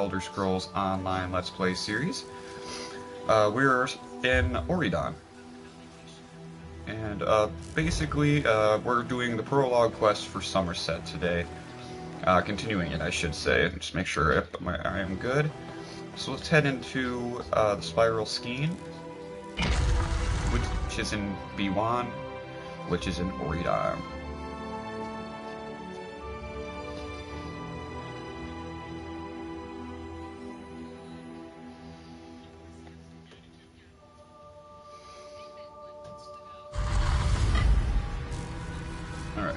Elder Scrolls Online Let's Play series. We're in Oridon. And basically, we're doing the prologue quest for Somerset today. Continuing it, I should say. Just make sure I am good. So let's head into the Spiral Skein, which is in B1, which is in Oridon. Alright.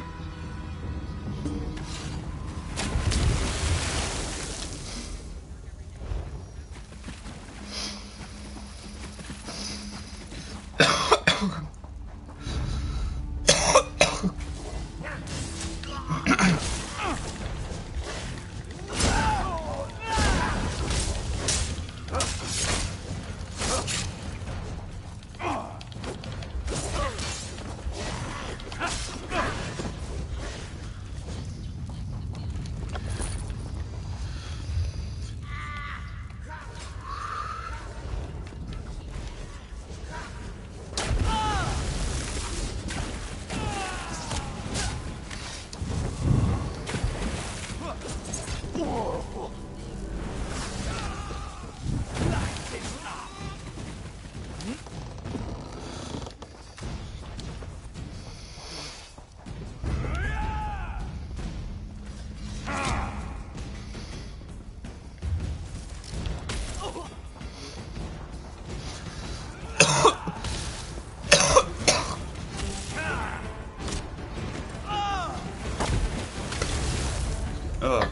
Ugh.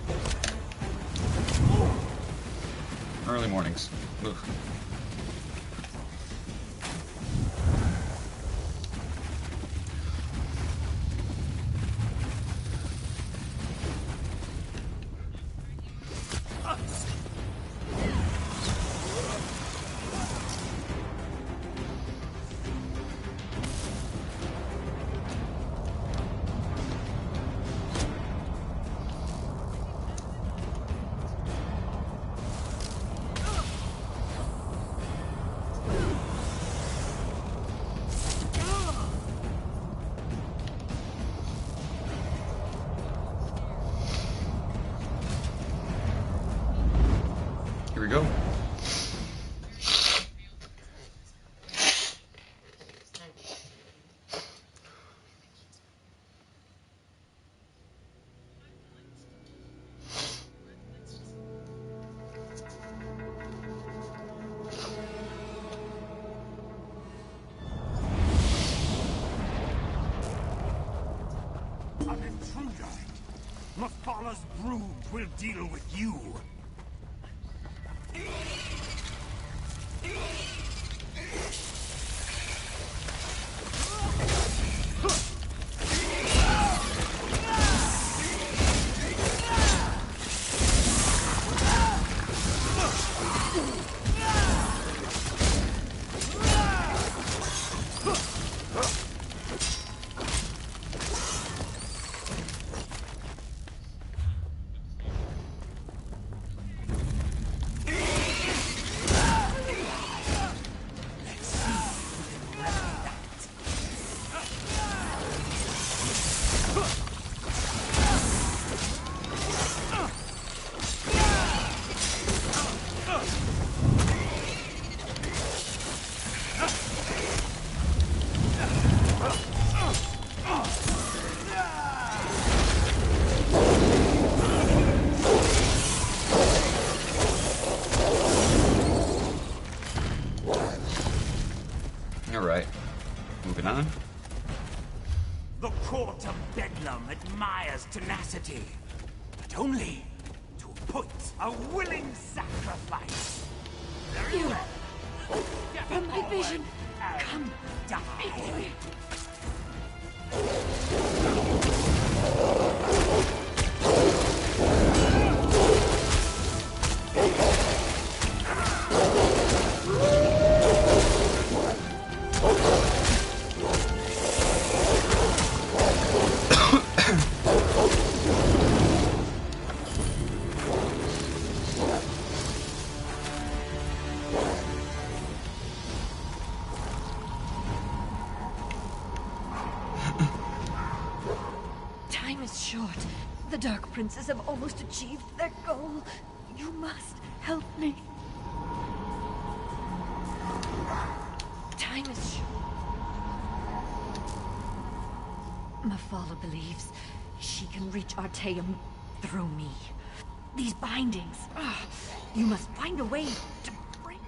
Early mornings. Ugh. Here we go. An intruder. Mathala's brood will deal with you. Alright. Moving on. The court of Bedlam admires tenacity, but only to put a willing sacrifice. Very You, well. Step from my forward vision, and come die. not. The Dark Princes have almost achieved their goal. You must help me. Time is short. Mafala believes she can reach Artaeum through me. These bindings. You must find a way to break.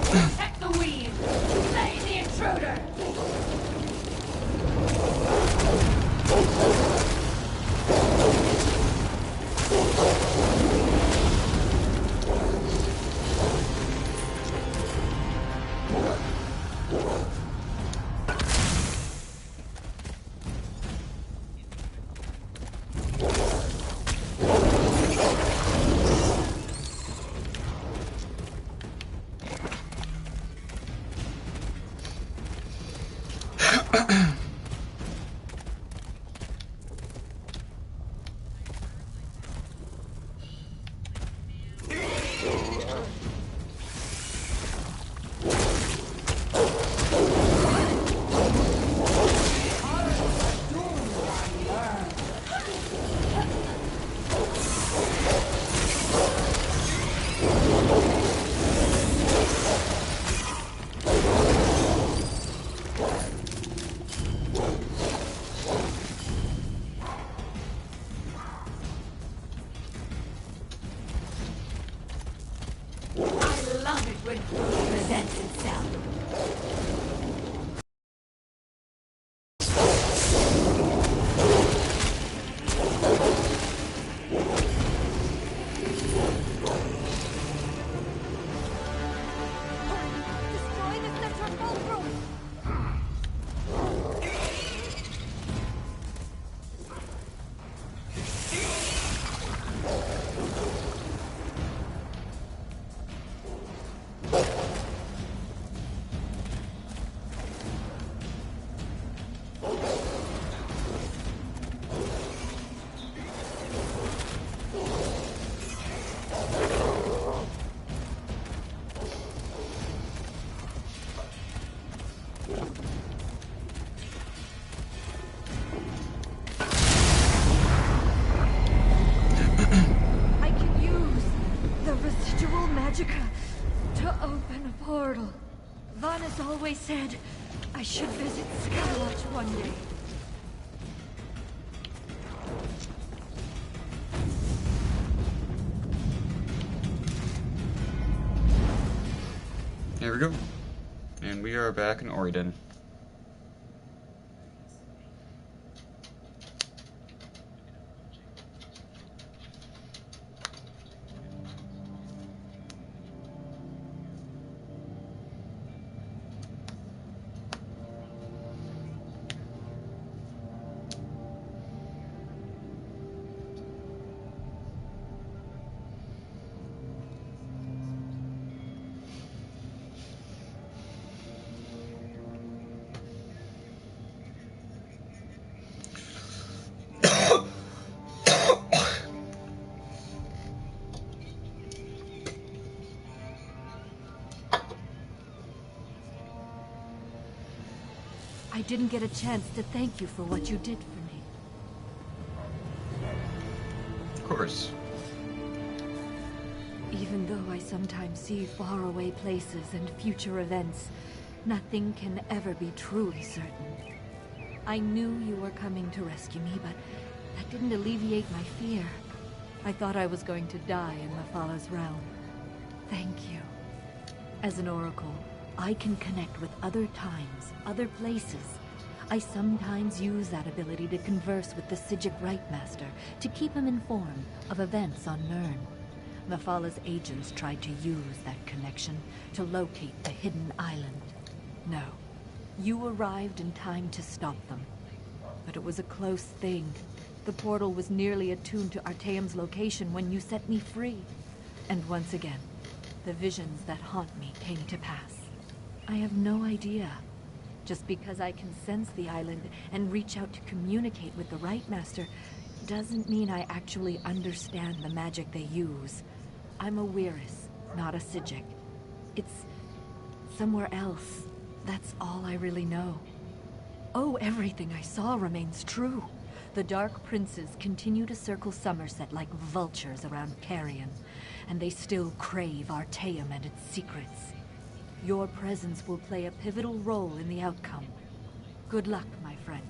Protect the weave! Slay the intruder! I love it when food presents itself. Destroy the center fulcrum! I can use the residual magicka to open a portal. Van has always said I should visit Skywatch one day. Here we go. And we are back in Oriden. I didn't get a chance to thank you for what you did for me. Of course. Even though I sometimes see faraway places and future events, nothing can ever be truly certain. I knew you were coming to rescue me, but that didn't alleviate my fear. I thought I was going to die in Mafala's realm. Thank you. As an oracle, I can connect with other times, other places. I sometimes use that ability to converse with the Psijic Rite Master, to keep him informed of events on Nirn. Mephal's agents tried to use that connection to locate the hidden island. No. You arrived in time to stop them. But it was a close thing. The portal was nearly attuned to Artaeum's location when you set me free. And once again, the visions that haunt me came to pass. I have no idea. Just because I can sense the island and reach out to communicate with the Right Master doesn't mean I actually understand the magic they use. I'm a Weiris, not a Psijic. It's somewhere else. That's all I really know. Oh, everything I saw remains true. The Dark Princes continue to circle Somerset like vultures around Carrion, and they still crave Artaeum and its secrets. Your presence will play a pivotal role in the outcome. Good luck, my friend.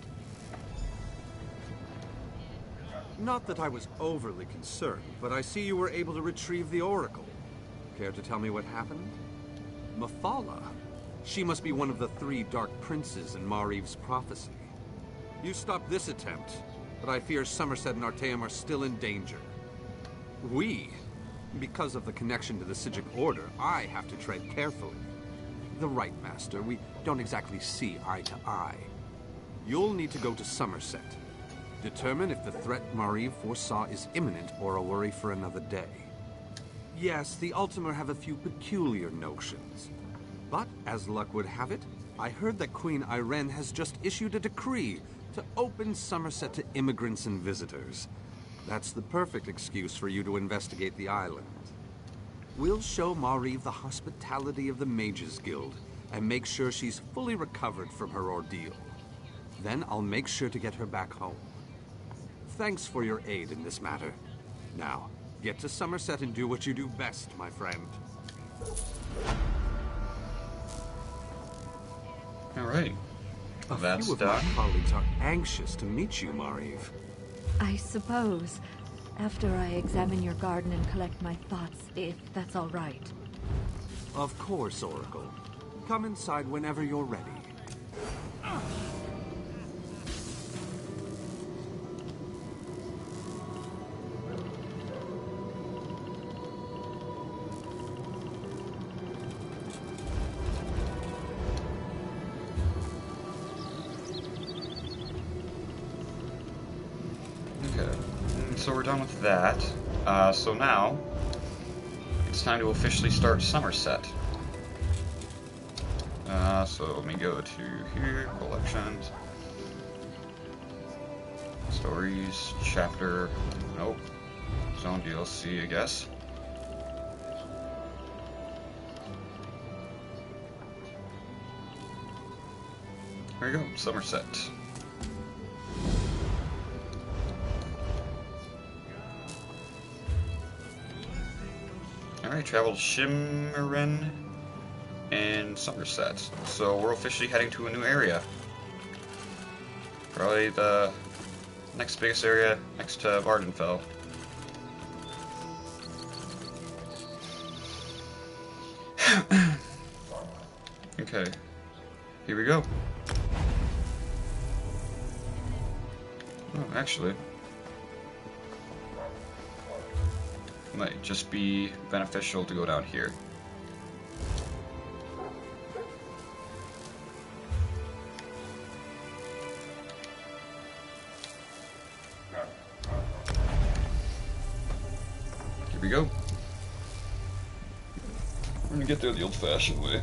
Not that I was overly concerned, but I see you were able to retrieve the Oracle. Care to tell me what happened? Mephala? She must be one of the 3 Dark Princes in Mariv's prophecy. You stopped this attempt, but I fear Somerset and Artaeum are still in danger. Because of the connection to the Psijic Order, I have to tread carefully. The Right Master, we don't exactly see eye to eye. You'll need to go to Somerset. Determine if the threat Mariv foresaw is imminent or a worry for another day. Yes, the Ultimar have a few peculiar notions. But, as luck would have it, I heard that Queen Irene has just issued a decree to open Somerset to immigrants and visitors. That's the perfect excuse for you to investigate the island. We'll show Mariv the hospitality of the Mages Guild and make sure she's fully recovered from her ordeal. Then I'll make sure to get her back home. Thanks for your aid in this matter. Now, get to Somerset and do what you do best, my friend. Alright. A few of my colleagues are anxious to meet you, Mariv. I suppose. After I examine your garden and collect my thoughts, if that's all right. Of course, Oracle. Come inside whenever you're ready. So we're done with that. So now, it's time to officially start Somerset. So let me go to here, collections, stories, chapter, nope, zone DLC, I guess. Here we go, Somerset. Alright, traveled Shimmerin and Somerset. So we're officially heading to a new area. Probably the next biggest area next to Vardenfell. Okay, here we go. Oh, actually, might just be beneficial to go down here. Here we go. We're gonna get there the old-fashioned way.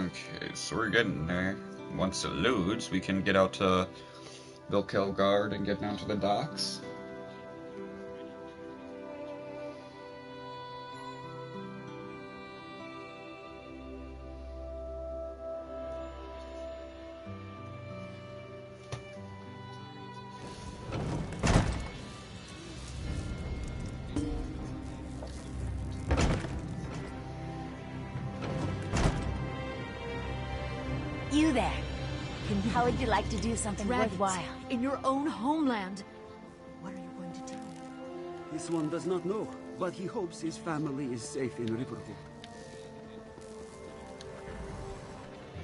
Okay, so we're getting there. Once it loads, we can get out to Vilkelgard and get down to the docks. You there. How would you like to do something Dragons worthwhile? in your own homeland. What are you going to do? This one does not know, but he hopes his family is safe in Riverhook.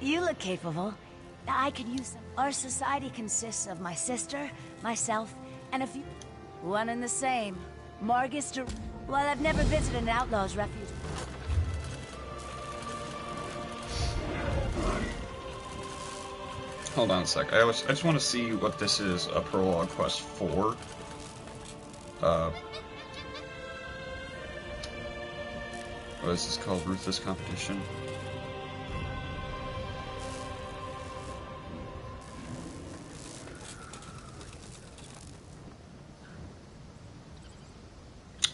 You look capable. I could use some. Our society consists of my sister, myself, and a few... One and the same. Margister... Well, I've never visited an outlaw's refuge. Hold on a sec. I just want to see what this is a prologue quest for. What is this called? Ruthless Competition?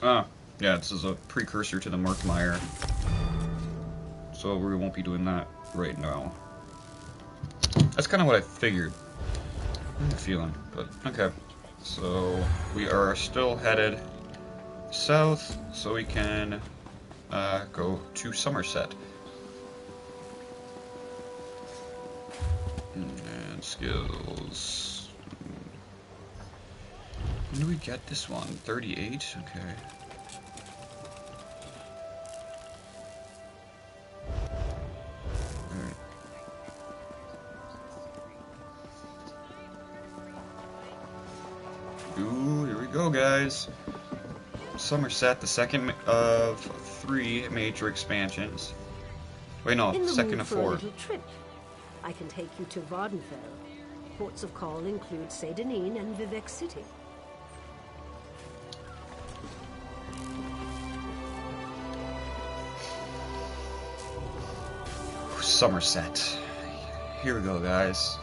Ah, yeah, this is a precursor to the Murkmire. So we won't be doing that right now. That's kind of what I figured. I have a feeling, but okay. So we are still headed south, so we can go to Somerset. And skills. When do we get this one? 38? Okay. Ooh, here we go, guys. Somerset, the second of 3 major expansions. Wait, no, In the second mood of for a 4. little trip. I can take you to Vardenfell. Ports of call include Saint-Denis and Vivec City. Somerset. Here we go, guys.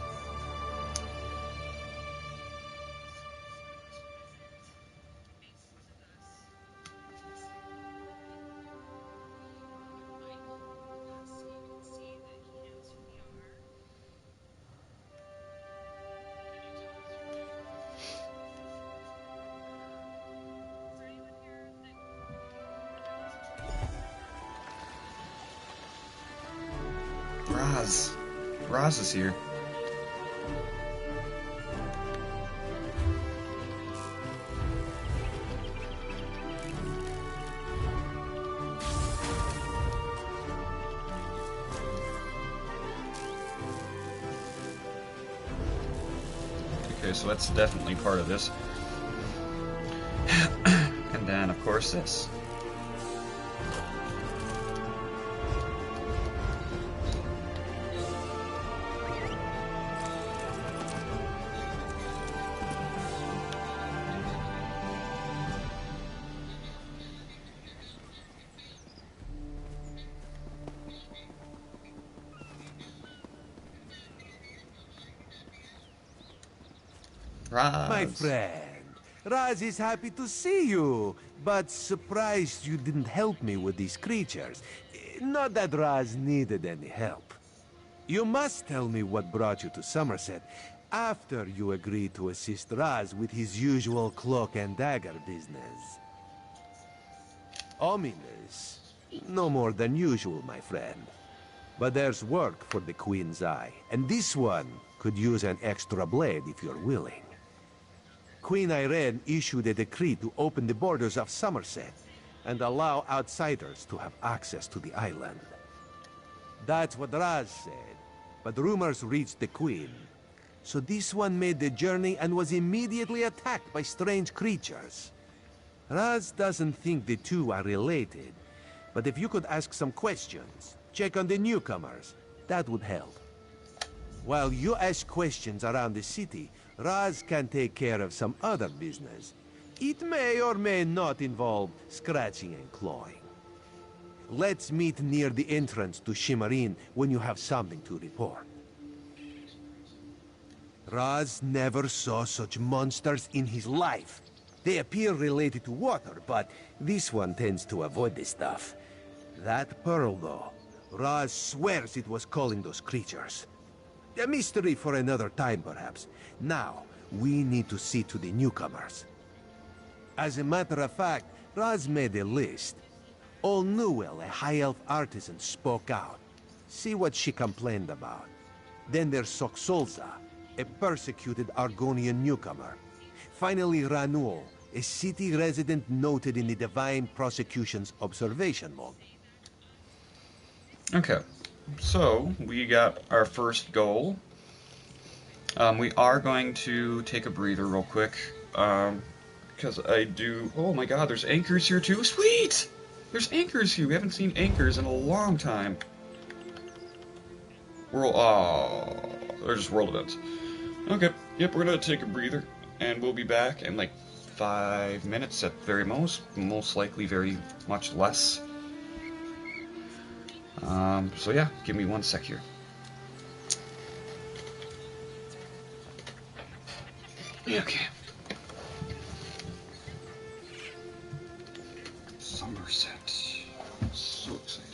Raz is here. Okay, so that's definitely part of this. And then, of course, this. Raz. My friend, Raz is happy to see you, but surprised you didn't help me with these creatures. Not that Raz needed any help. You must tell me what brought you to Somerset after you agreed to assist Raz with his usual cloak and dagger business. Ominous. No more than usual, my friend. But there's work for the Queen's Eye, and this one could use an extra blade if you're willing. Queen Irene issued a decree to open the borders of Somerset and allow outsiders to have access to the island. That's what Raz said, but rumors reached the Queen. So this one made the journey and was immediately attacked by strange creatures. Raz doesn't think the two are related, but if you could ask some questions, check on the newcomers, that would help. While you ask questions around the city, Raz can take care of some other business. It may or may not involve scratching and clawing. Let's meet near the entrance to Shimmerin when you have something to report. Raz never saw such monsters in his life. They appear related to water, but this one tends to avoid this stuff. That pearl, though, Raz swears it was calling those creatures. A mystery for another time, perhaps. Now, we need to see to the newcomers. As a matter of fact, Raz made a list. Old Newell, a high elf artisan, spoke out. See what she complained about. Then there's Soxolza, a persecuted Argonian newcomer. Finally, Ranuel, a city resident noted in the Divine Prosecution's observation log. Okay, so we got our first goal. We are going to take a breather real quick, because I do... Oh my god, there's anchors here too? Sweet! There's anchors here! We haven't seen anchors in a long time. They're just world events. Okay, yep, we're gonna take a breather, and we'll be back in like 5 minutes at very most likely very much less. So yeah, give me 1 sec here. Okay. Somerset. So excited.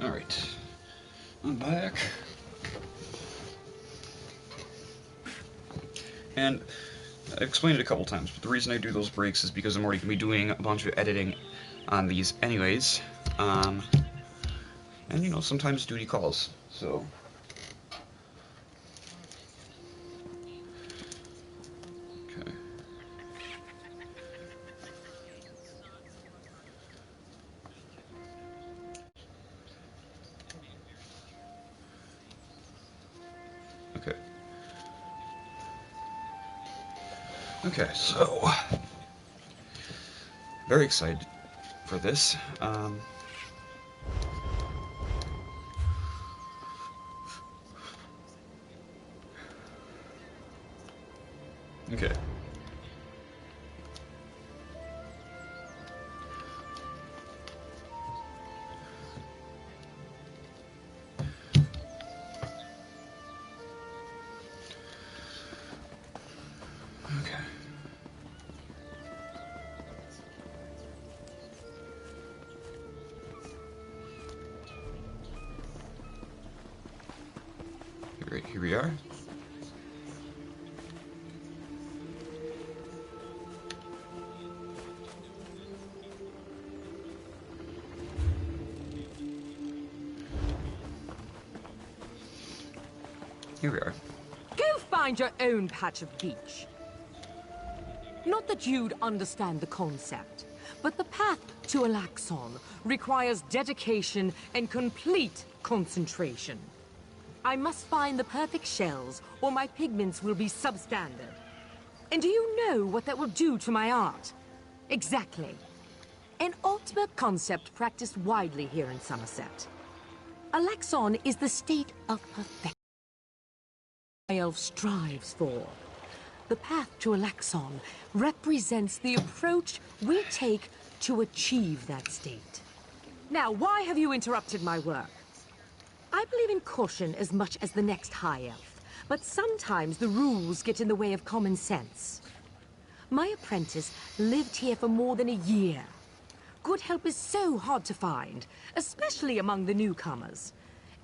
Alright, I'm back. And I've explained it a couple times, but the reason I do those breaks is because I'm already going to be doing a bunch of editing on these anyways. And, you know, sometimes duty calls, so... Okay. Okay, so very excited for this. Okay. Okay. Here we are. Here we are. Go find your own patch of beach. Not that you'd understand the concept, but the path to Alaxon requires dedication and complete concentration. I must find the perfect shells, or my pigments will be substandard. And do you know what that will do to my art? Exactly. An ultimate concept practiced widely here in Somerset. Alaxon is the state of perfection my elf strives for. The path to Alaxon represents the approach we take to achieve that state. Now, why have you interrupted my work? I believe in caution as much as the next high elf, but sometimes the rules get in the way of common sense. My apprentice lived here for more than a year. Good help is so hard to find, especially among the newcomers,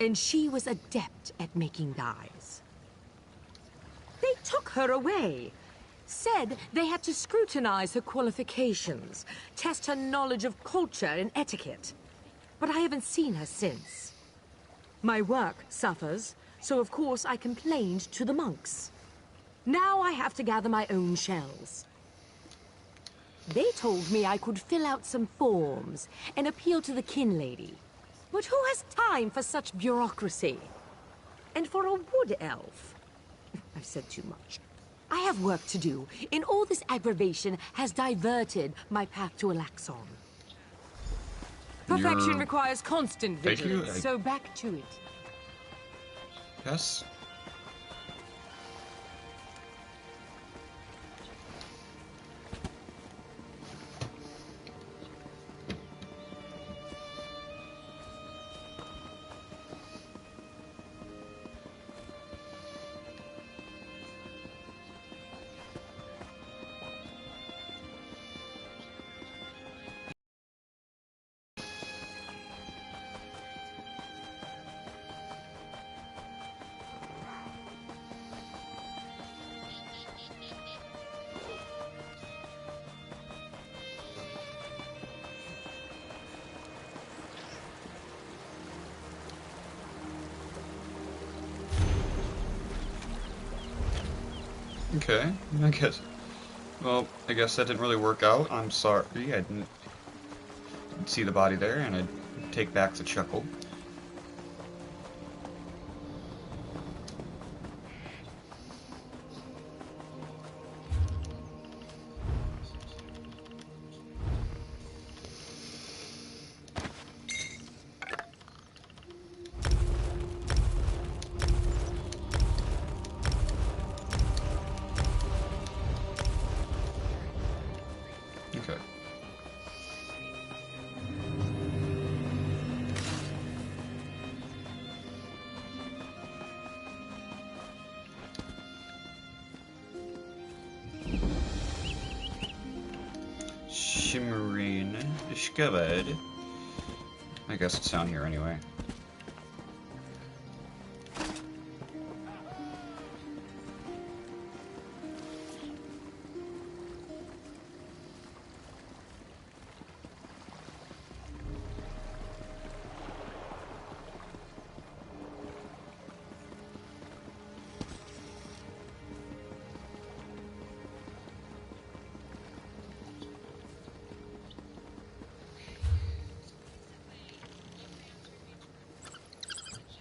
and she was adept at making dyes. They took her away. Said they had to scrutinize her qualifications, test her knowledge of culture and etiquette. But I haven't seen her since. My work suffers, so of course I complained to the monks. Now I have to gather my own shells. They told me I could fill out some forms and appeal to the kin lady. But who has time for such bureaucracy? And for a wood elf? I've said too much. I have work to do, and all this aggravation has diverted my path to Alaxon. Perfection requires constant vigilance, so back to it. Yes. Okay, I guess that didn't really work out. I'm sorry, I didn't see the body there, and I'd take back the chuckle. Okay. Shimmering discovered. I guess it's down here anyway.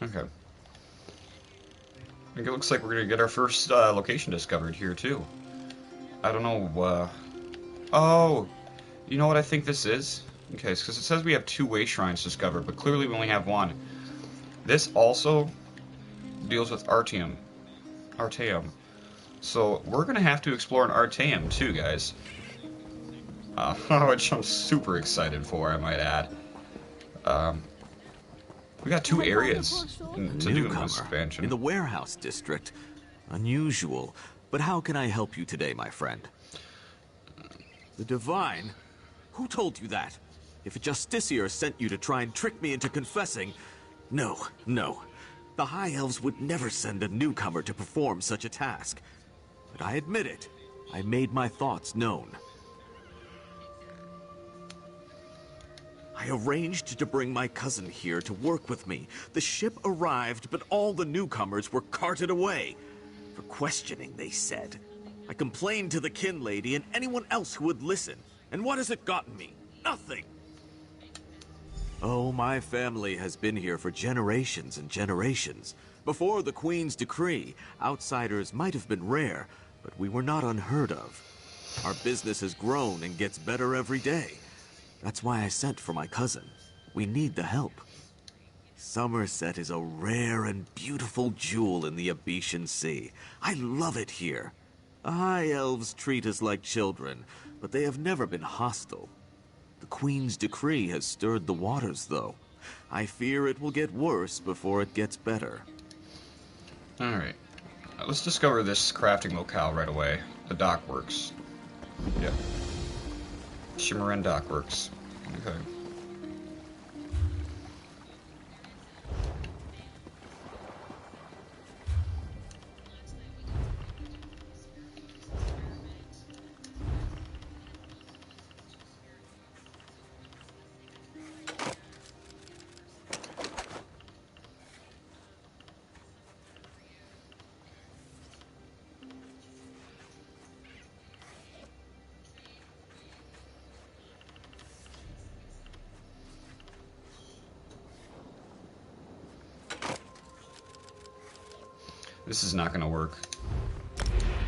Okay. I think it looks like we're gonna get our first location discovered here too. I don't know, oh, you know what I think this is? Okay, because it says we have 2 way shrines discovered, but clearly we only have 1. This also deals with Artium. So we're going to have to explore an Artium too, guys. Which I'm super excited for, I might add. We got 2 areas to do in this expansion. In the warehouse district. Unusual. But how can I help you today, my friend? The Divine? Who told you that? If a Justiciar sent you to try and trick me into confessing... No, no. The High Elves would never send a newcomer to perform such a task. But I admit it. I made my thoughts known. I arranged to bring my cousin here to work with me. The ship arrived, but all the newcomers were carted away. For questioning, they said. I complained to the kin lady and anyone else who would listen. And what has it gotten me? Nothing! Oh, my family has been here for generations and generations. Before the Queen's decree, outsiders might have been rare, but we were not unheard of. Our business has grown and gets better every day. That's why I sent for my cousin. We need the help. Somerset is a rare and beautiful jewel in the Abetian Sea. I love it here. The High Elves treat us like children, but they have never been hostile. The Queen's decree has stirred the waters, though. I fear it will get worse before it gets better. Alright. Let's discover this crafting locale right away. The Dockworks. Yep. Shimmerin Dockworks. Okay. This is not going to work,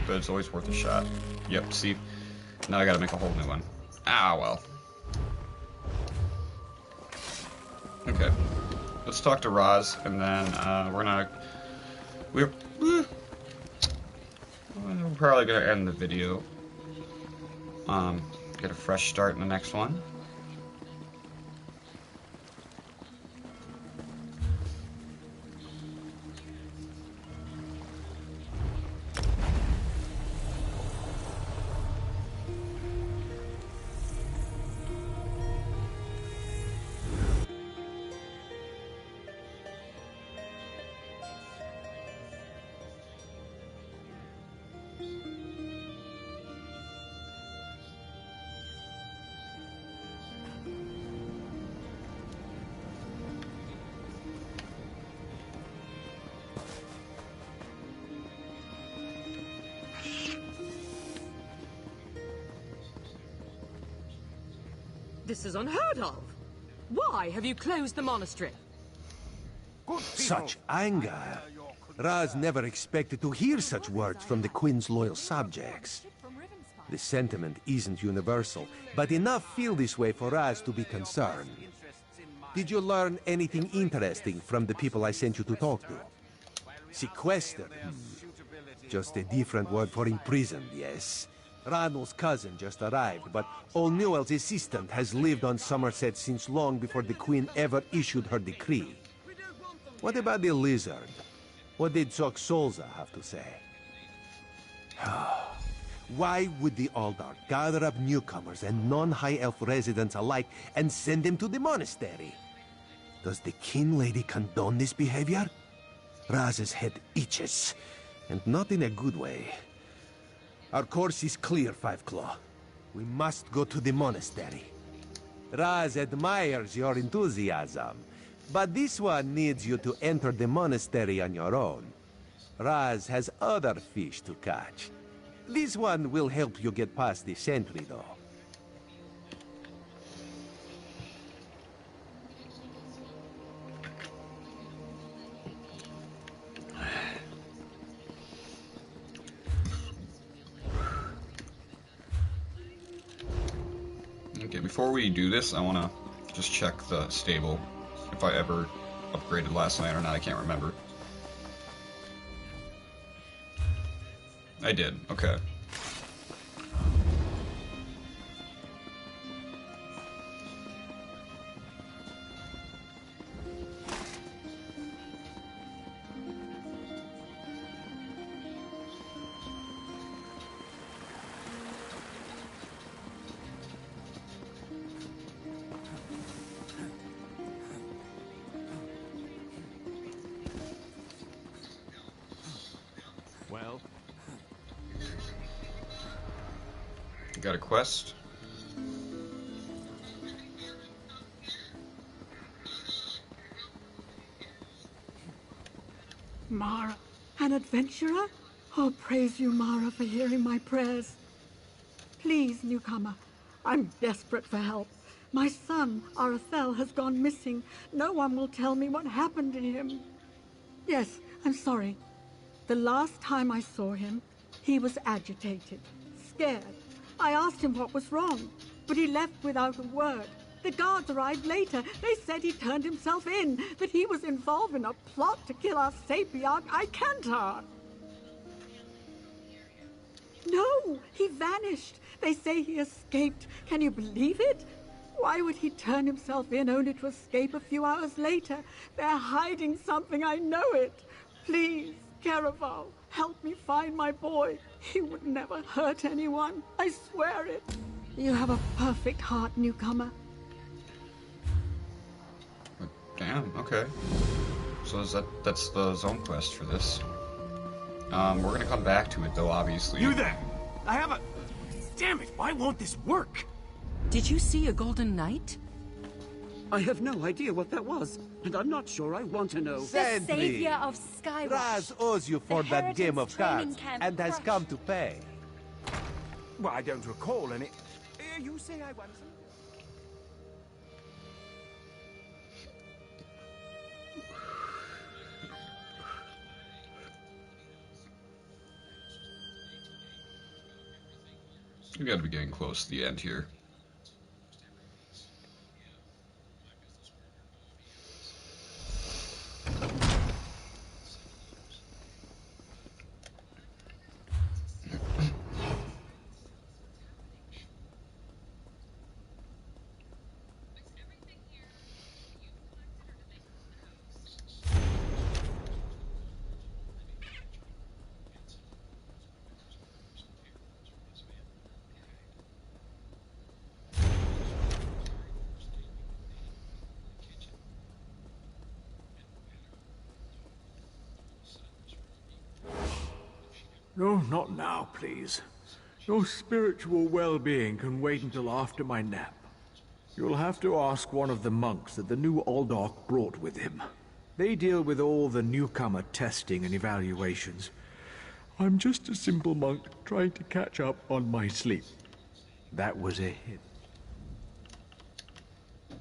but it's always worth a shot. Yep, see? Now I gotta make a whole new one. Ah, well. Okay. Let's talk to Roz, and then we're probably gonna end the video. Get a fresh start in the next one. This is unheard of. Why have you closed the monastery? Such anger. Raz never expected to hear such words from the Queen's loyal subjects. The sentiment isn't universal, but enough feel this way for Raz to be concerned. Did you learn anything interesting from the people I sent you to talk to? Sequestered? Just a different word for imprisoned, yes. Ranul's cousin just arrived, but O'Newell's assistant has lived on Somerset since long before the Queen ever issued her decree. What about the lizard? What did Solza have to say? Why would the Aldar gather up newcomers and non-High Elf residents alike and send them to the monastery? Does the kin lady condone this behavior? Raz's head itches, and not in a good way. Our course is clear, Five Claw. We must go to the monastery. Raz admires your enthusiasm, but this one needs you to enter the monastery on your own. Raz has other fish to catch. This one will help you get past the sentry, though. Okay, before we do this, I want to just check the stable. If I ever upgraded last night or not, I can't remember. I did, okay. Well? Got a quest. Mara, an adventurer? Oh, praise you, Mara, for hearing my prayers. Please, newcomer, I'm desperate for help. My son, Arathel, has gone missing. No one will tell me what happened to him. Yes, I'm sorry. The last time I saw him, he was agitated, scared. I asked him what was wrong, but he left without a word. The guards arrived later. They said he turned himself in, that he was involved in a plot to kill our Sapiarch, Icantar. No, he vanished. They say he escaped. Can you believe it? Why would he turn himself in only to escape a few hours later? They're hiding something, I know it. Please, Caraval, help me find my boy. He would never hurt anyone. I swear it. You have a perfect heart, newcomer. Damn, okay. So that's the zone quest for this. We're gonna come back to it though, obviously. You there! I have a... Damn it, why won't this work? Did you see a golden knight? I have no idea what that was, and I'm not sure I want to know. The savior of Skywatch. Raz owes you for The that game Heritage of training cards camp and has crushed. come to pay. Well, I don't recall any... You say I won some... We gotta be getting close to the end here. No, not now, please. Your spiritual well-being can wait until after my nap. You'll have to ask one of the monks that the new Aldork brought with him. They deal with all the newcomer testing and evaluations. I'm just a simple monk trying to catch up on my sleep. That was a hit.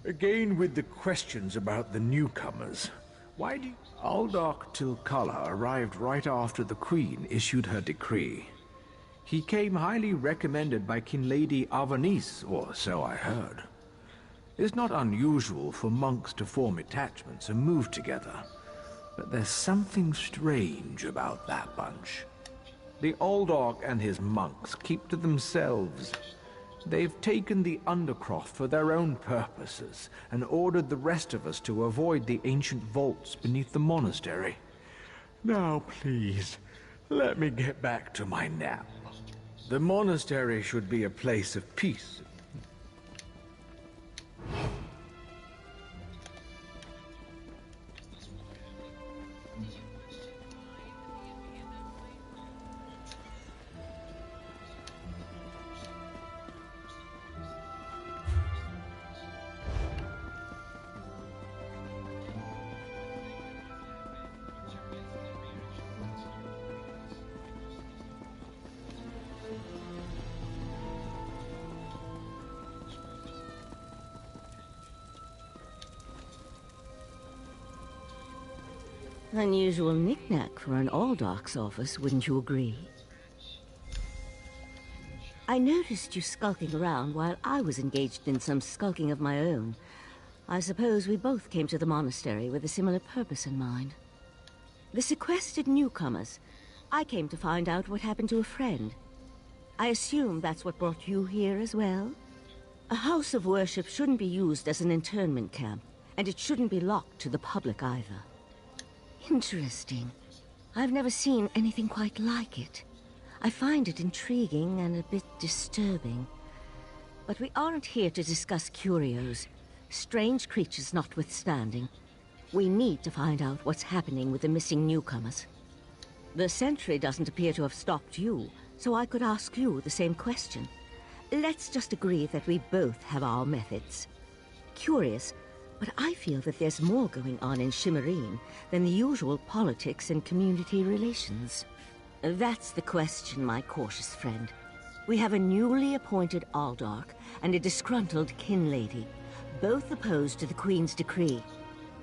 Again with the questions about the newcomers. Why do Aldork Tilkala arrived right after the Queen issued her decree. He came highly recommended by King Lady Avanice, or so I heard. It's not unusual for monks to form attachments and move together, but there's something strange about that bunch. The Aldork and his monks keep to themselves. They've taken the Undercroft for their own purposes and ordered the rest of us to avoid the ancient vaults beneath the monastery. Now, please, let me get back to my nap. The monastery should be a place of peace. Unusual knick-knack for an Aldork's office, wouldn't you agree? I noticed you skulking around while I was engaged in some skulking of my own. I suppose we both came to the monastery with a similar purpose in mind. The sequestered newcomers. I came to find out what happened to a friend. I assume that's what brought you here as well? A house of worship shouldn't be used as an internment camp, and it shouldn't be locked to the public either. Interesting. I've never seen anything quite like it. I find it intriguing and a bit disturbing. But we aren't here to discuss curios, strange creatures notwithstanding. We need to find out what's happening with the missing newcomers. The sentry doesn't appear to have stopped you, so I could ask you the same question. Let's just agree that we both have our methods. Curious, but I feel that there's more going on in Shimmerine than the usual politics and community relations. That's the question, my cautious friend. We have a newly appointed Aldark and a disgruntled kin lady, both opposed to the Queen's decree.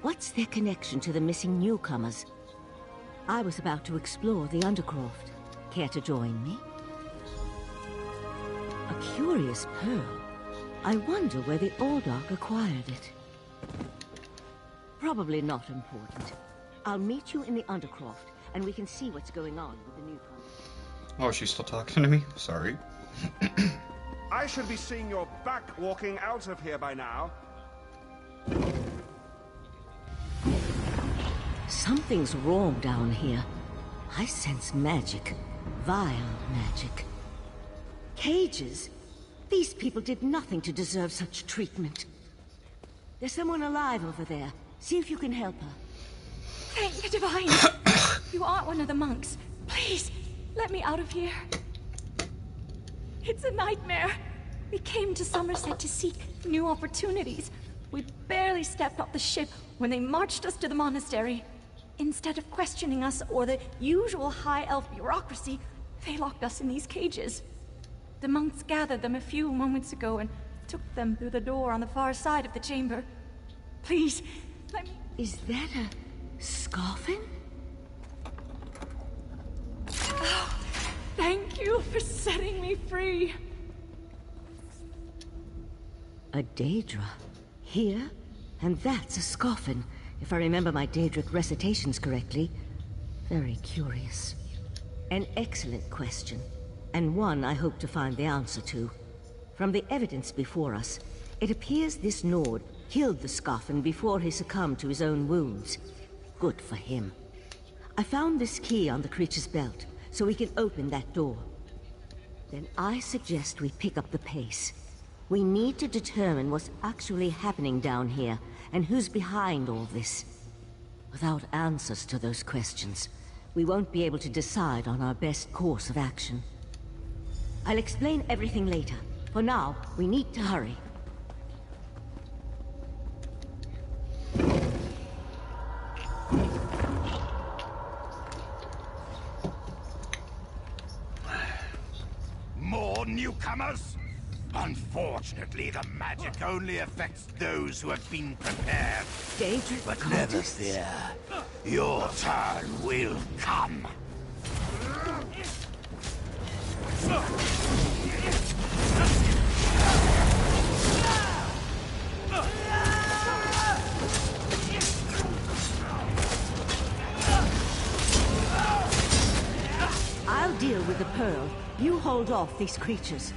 What's their connection to the missing newcomers? I was about to explore the Undercroft. Care to join me? A curious pearl. I wonder where the Aldark acquired it. Probably not important. I'll meet you in the Undercroft, and we can see what's going on with the newcomers. Oh, she's still talking to me? Sorry. I should be seeing your back walking out of here by now. Something's wrong down here. I sense magic. Vile magic. Cages? These people did nothing to deserve such treatment. There's someone alive over there. See if you can help her. Thank the Divine! You aren't one of the monks. Please, let me out of here. It's a nightmare. We came to Somerset to seek new opportunities. We barely stepped off the ship when they marched us to the monastery. Instead of questioning us or the usual high elf bureaucracy, they locked us in these cages. The monks gathered them a few moments ago and took them through the door on the far side of the chamber. Please, let me... Is that a scoffin? Oh, thank you for setting me free. A Daedra. Here? And that's a scoffin, if I remember my Daedric recitations correctly. Very curious. An excellent question, and one I hope to find the answer to. From the evidence before us, it appears this Nord killed the Scoffin before he succumbed to his own wounds. Good for him. I found this key on the creature's belt, so we can open that door. Then I suggest we pick up the pace. We need to determine what's actually happening down here, and who's behind all this. Without answers to those questions, we won't be able to decide on our best course of action. I'll explain everything later. For now, we need to hurry. More newcomers? Unfortunately, the magic only affects those who have been prepared. Daedric But never fear. Your turn will come. I'll deal with the pearl. You hold off these creatures.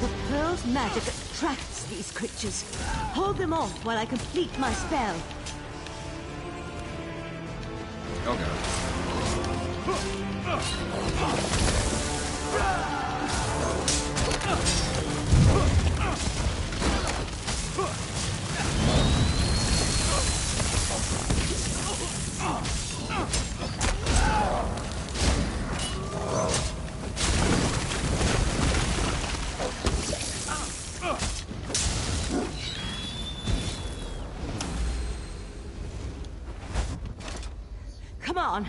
The pearl's magic attracts these creatures. Hold them off while I complete my spell. Come on,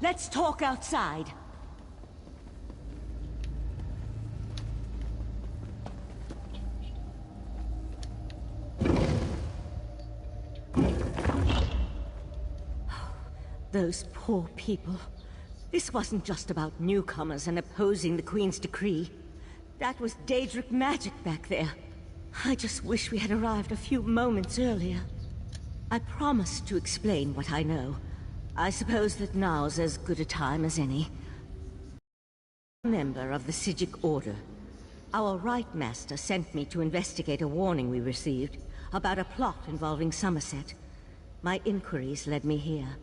let's talk outside. Those poor people. This wasn't just about newcomers and opposing the Queen's decree. That was Daedric magic back there. I just wish we had arrived a few moments earlier. I promised to explain what I know. I suppose that now's as good a time as any. Member of the Sijic Order. Our Right Master sent me to investigate a warning we received about a plot involving Somerset. My inquiries led me here.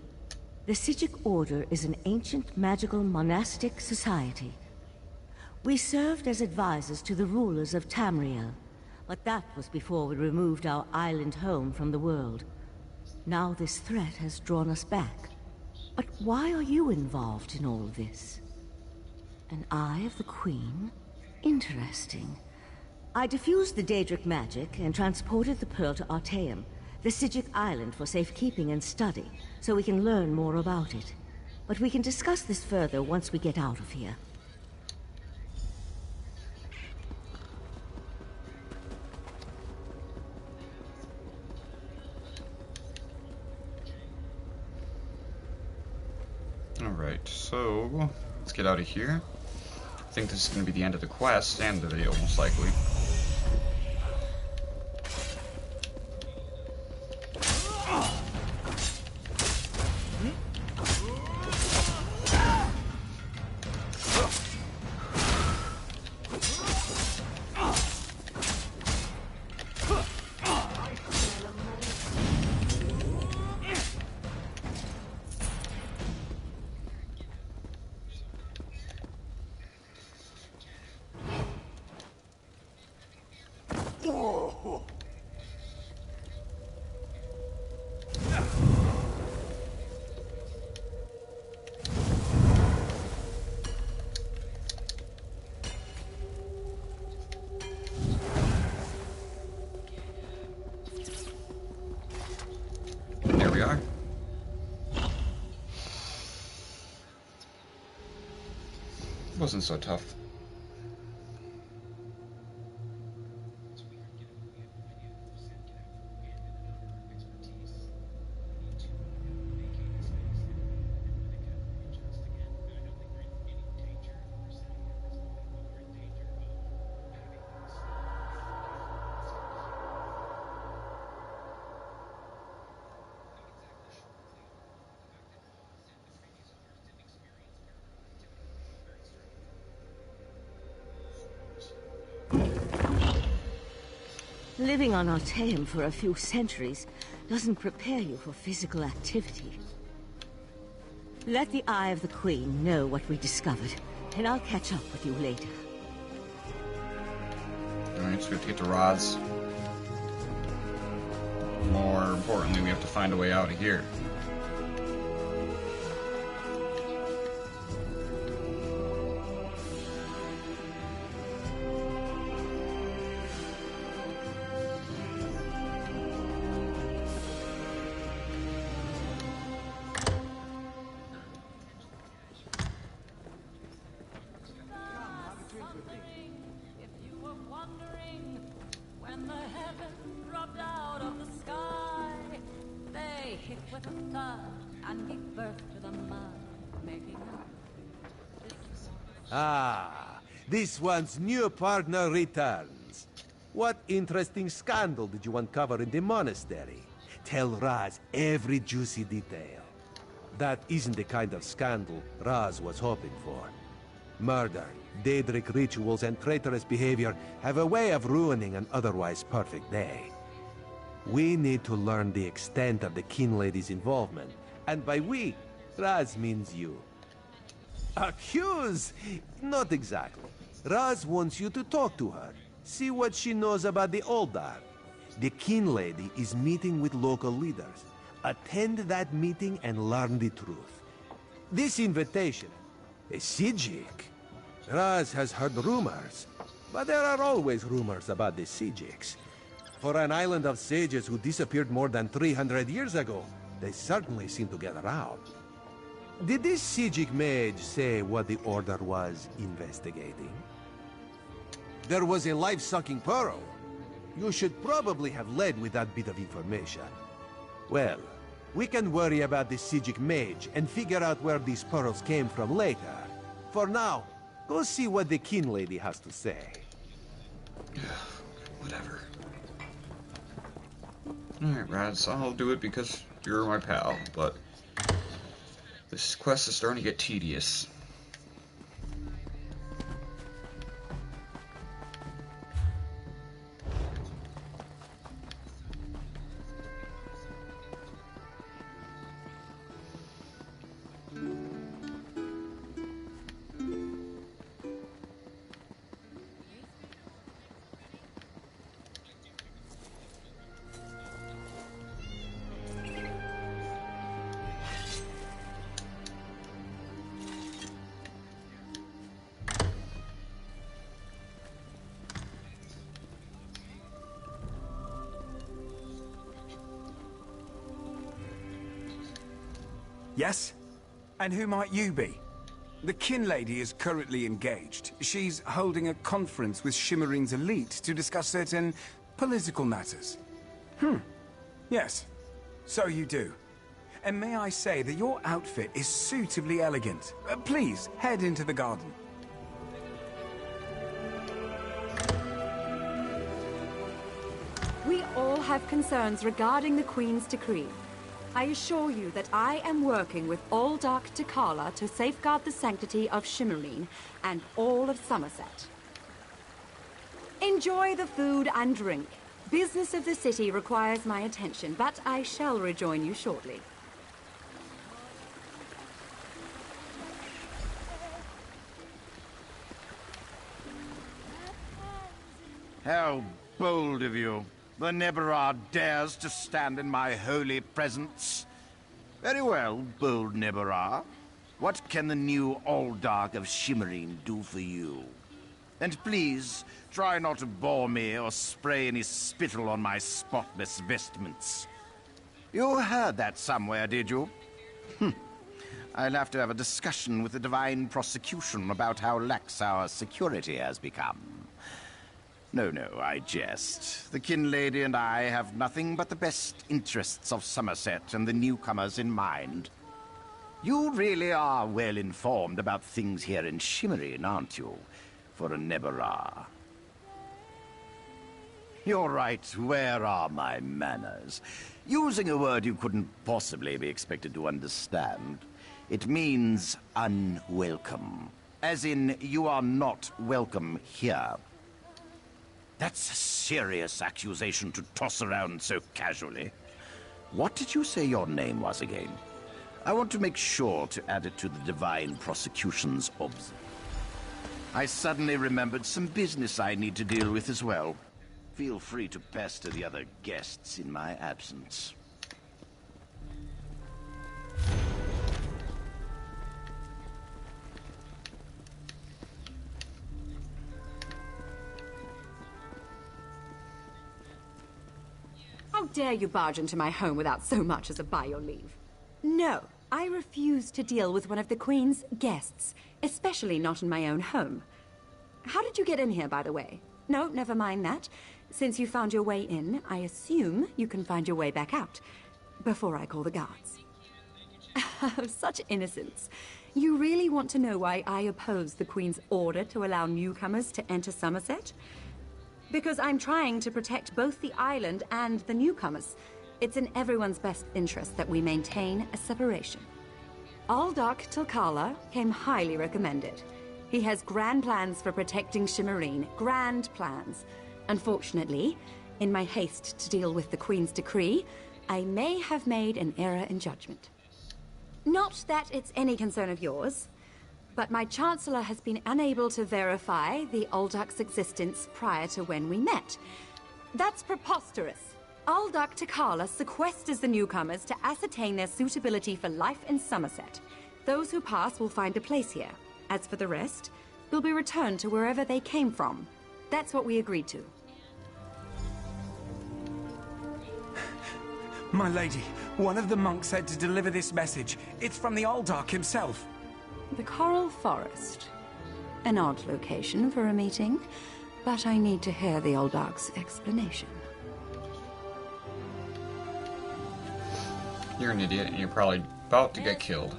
The Sijic Order is an ancient magical monastic society. We served as advisors to the rulers of Tamriel, but that was before we removed our island home from the world. Now this threat has drawn us back. But why are you involved in all this? An Eye of the Queen? Interesting. I diffused the Daedric magic and transported the pearl to Artaeum, the Sijic island, for safekeeping and study, so we can learn more about it. But we can discuss this further once we get out of here. Alright, so let's get out of here. I think this is going to be the end of the quest and the video, most likely. There we are. Wasn't so tough. Living on Artaeum for a few centuries doesn't prepare you for physical activity. Let the Eye of the Queen know what we discovered, and I'll catch up with you later. Alright, so we have to get to Roz. More importantly, we have to find a way out of here. Ah, this one's new partner returns. What interesting scandal did you uncover in the monastery? Tell Raz every juicy detail. That isn't the kind of scandal Raz was hoping for. Murder, Daedric rituals, and traitorous behavior have a way of ruining an otherwise perfect day. We need to learn the extent of the King Lady's involvement, and by we, Raz means you. Accuse? Not exactly. Raz wants you to talk to her. See what she knows about the Oldar. The King Lady is meeting with local leaders. Attend that meeting and learn the truth. This invitation, a Sijic. Raz has heard rumors, but there are always rumors about the Sijics. For an island of sages who disappeared more than 300 years ago, they certainly seem to get around. Did this Sijic mage say what the Order was investigating? There was a life-sucking pearl. You should probably have led with that bit of information. Well, We can worry about the Sijic Mage and figure out where these pearls came from later. For now, go see what the Kin Lady has to say. Whatever. Alright, Rads, I'll do it because you're my pal, but this quest is starting to get tedious. Yes? And who might you be? The Kin Lady is currently engaged. She's holding a conference with Shimmerine's elite to discuss certain political matters. Yes. So you do. And may I say that your outfit is suitably elegant. Please, head into the garden. We all have concerns regarding the Queen's decree. I assure you that I am working with all Dark Takala to safeguard the sanctity of Shimmerine and all of Somerset. Enjoy the food and drink. Business of the city requires my attention, but I shall rejoin you shortly. How bold of you. The Neberah dares to stand in my holy presence. Very well, bold Neberah. What can the new Alldark of Shimmerine do for you? And please, try not to bore me or spray any spittle on my spotless vestments. You heard that somewhere, did you? I'll have to have a discussion with the Divine Prosecution about how lax our security has become. No, I jest. The Kin Lady and I have nothing but the best interests of Somerset and the newcomers in mind. You really are well informed about things here in Shimmerine, aren't you? For a Neberah. You're right, where are my manners? Using a word you couldn't possibly be expected to understand. It means unwelcome. As in, you are not welcome here. That's a serious accusation to toss around so casually. What did you say your name was again? I want to make sure to add it to the Divine Prosecution's obs. I suddenly remembered some business I need to deal with as well. Feel free to pester the other guests in my absence. How dare you barge into my home without so much as a by your leave? No, I refuse to deal with one of the Queen's guests, especially not in my own home. How did you get in here, by the way? No, never mind that. Since you found your way in, I assume you can find your way back out, before I call the guards. Such innocence. You really want to know why I oppose the Queen's order to allow newcomers to enter Somerset? Because I'm trying to protect both the island and the newcomers. It's in everyone's best interest that we maintain a separation. Alldark Tilkala came highly recommended. He has grand plans for protecting Shimmerine. Grand plans. Unfortunately, in my haste to deal with the Queen's decree, I may have made an error in judgment. Not that it's any concern of yours, but my Chancellor has been unable to verify the Alldark's existence prior to when we met. That's preposterous. Alldark Takala sequesters the newcomers to ascertain their suitability for life in Somerset. Those who pass will find a place here. As for the rest, they'll be returned to wherever they came from. That's what we agreed to. My lady, one of the monks said to deliver this message. It's from the Alldark himself. The Coral Forest. An odd location for a meeting, but I need to hear the Alldark's explanation. You're an idiot, and you're probably about to get killed.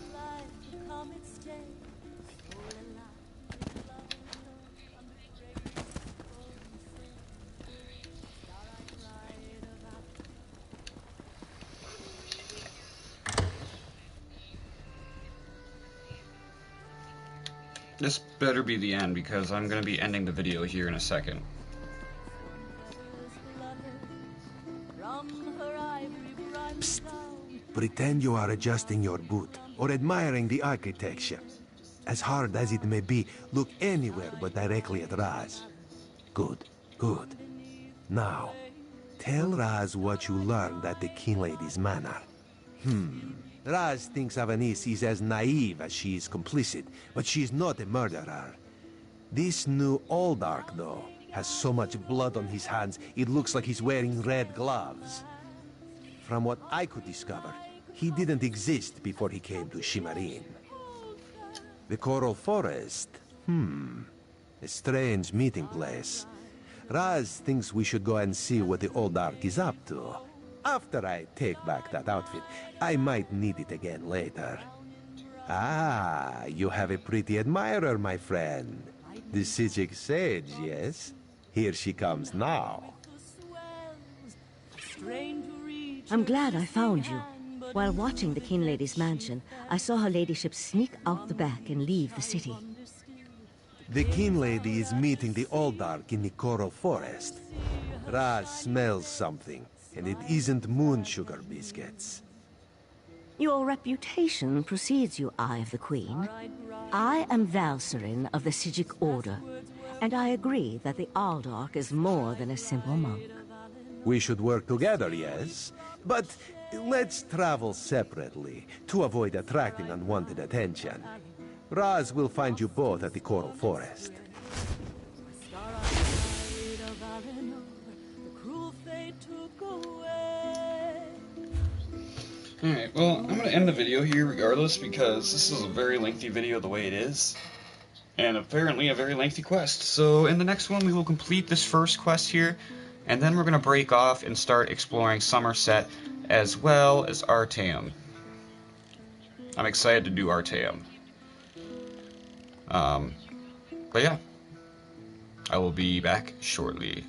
This better be the end, because I'm going to be ending the video here in a second. Psst. Pretend you are adjusting your boot, or admiring the architecture. As hard as it may be, look anywhere but directly at Raz. Good, good. Now, tell Raz what you learned at the King Lady's manor. Raz thinks Avanis is as naive as she is complicit, but she's not a murderer. This new Oldark, though, has so much blood on his hands, it looks like he's wearing red gloves. From what I could discover, he didn't exist before he came to Shimmarin. The Coral Forest? A strange meeting place. Raz thinks we should go and see what the Oldark is up to. After I take back that outfit, I might need it again later. Ah, you have a pretty admirer, my friend. The Sijic Sage, yes? Here she comes now. I'm glad I found you. While watching the King Lady's mansion, I saw her ladyship sneak out the back and leave the city. The King Lady is meeting the Oldark in the Coral Forest. Raz smells something, and it isn't moon sugar biscuits. Your reputation precedes you, Eye of the Queen. I am Valcerin of the Sijic Order, and I agree that the Aldark is more than a simple monk. We should work together, yes? But let's travel separately, to avoid attracting unwanted attention. Raz will find you both at the Coral Forest. Alright, well, I'm going to end the video here regardless, because this is a very lengthy video the way it is. And apparently a very lengthy quest. So in the next one we will complete this first quest here, and then we're going to break off and start exploring Somerset as well as Artaeum. I'm excited to do Artaeum. But yeah, I will be back shortly.